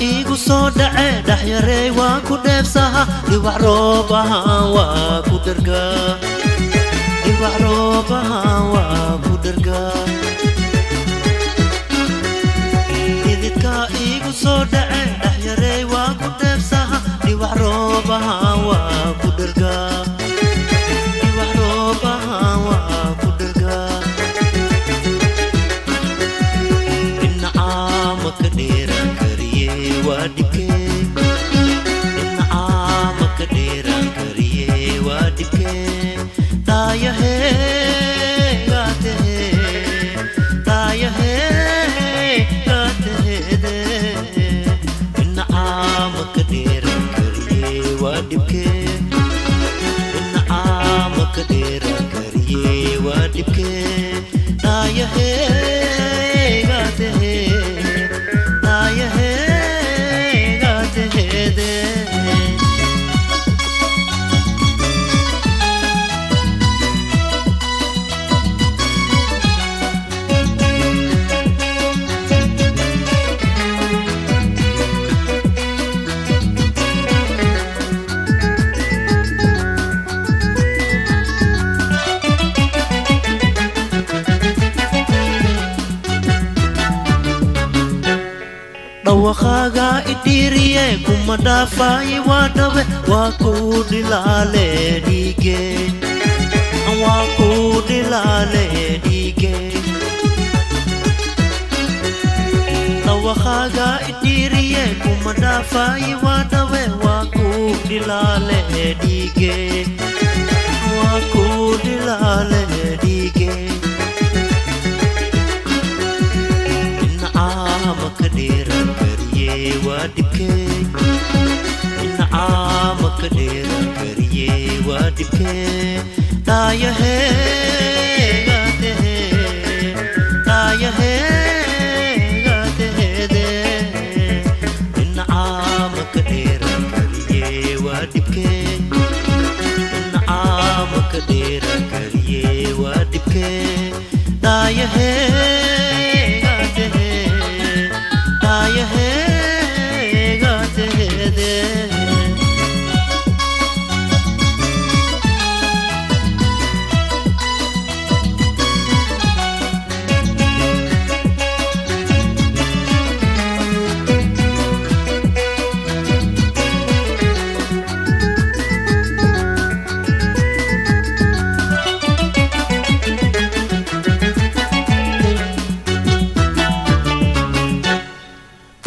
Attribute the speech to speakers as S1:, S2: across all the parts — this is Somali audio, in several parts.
S1: igu soo dhacay dhaxyaray waan ku dheefsaha dhibac roobaha waa ku dhargaa dhibac roobaha waa ku dhargaa ididka igu soo dhacay dhaxyaray waan ku dheefsaha dhibac roobaha waa ku dhargaa dhibac roobaha waa ku dhargaa innacaama ka dheeraan kariye waa dhibkee innacaama ka dheeraan kariye waa dhibkee daayahee gaatehede innacaama ka dheeraan kariye waa dhibkee innacaama ka dheeraan kariye waa dhibkee daayahee gaatehede dhawaqaaga idhiiriye kuma dhaafaaye waa dhabe waa kuu dhilaale dhiige waa kuu dhilaale dhiige dhawaqaaga idhiiriye kuma dhaafaaye waa dhabe waa kuu dhilaale dhiige waa kuu dhilaale dhiige innacaama ka dheeraan kariye waa dhibkee innacaama ka dheeraan kariye waa dhibkee daayahee gaatehede innacaama ka dheeraan kariye waa dhibkee innacaama ka dheeraan kariye waa dhibkee daayahee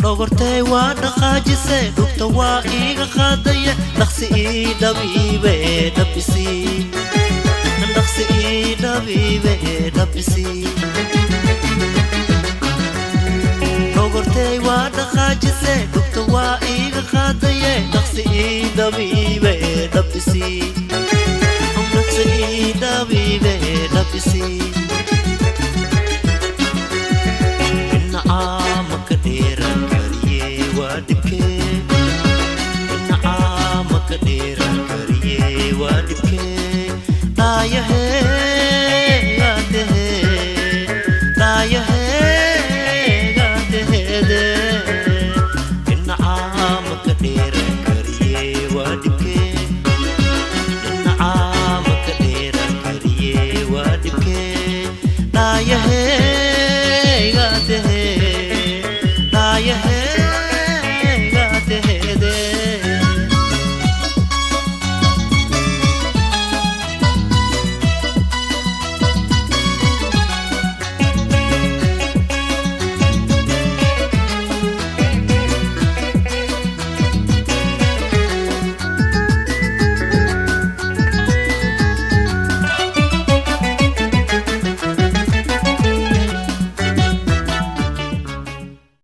S1: dhogortay waa dhaqaajise dhugta waa iiga qaadaye dhaqsi ii dhabiibe dhabisi dhaqsi ii dhabiibe dhabisi dhogortay waa dhaqaajise dhugta waa iiga qaadaye dhaqsi ii dhabiibe dhabisi dhaqsi ii dhabiibe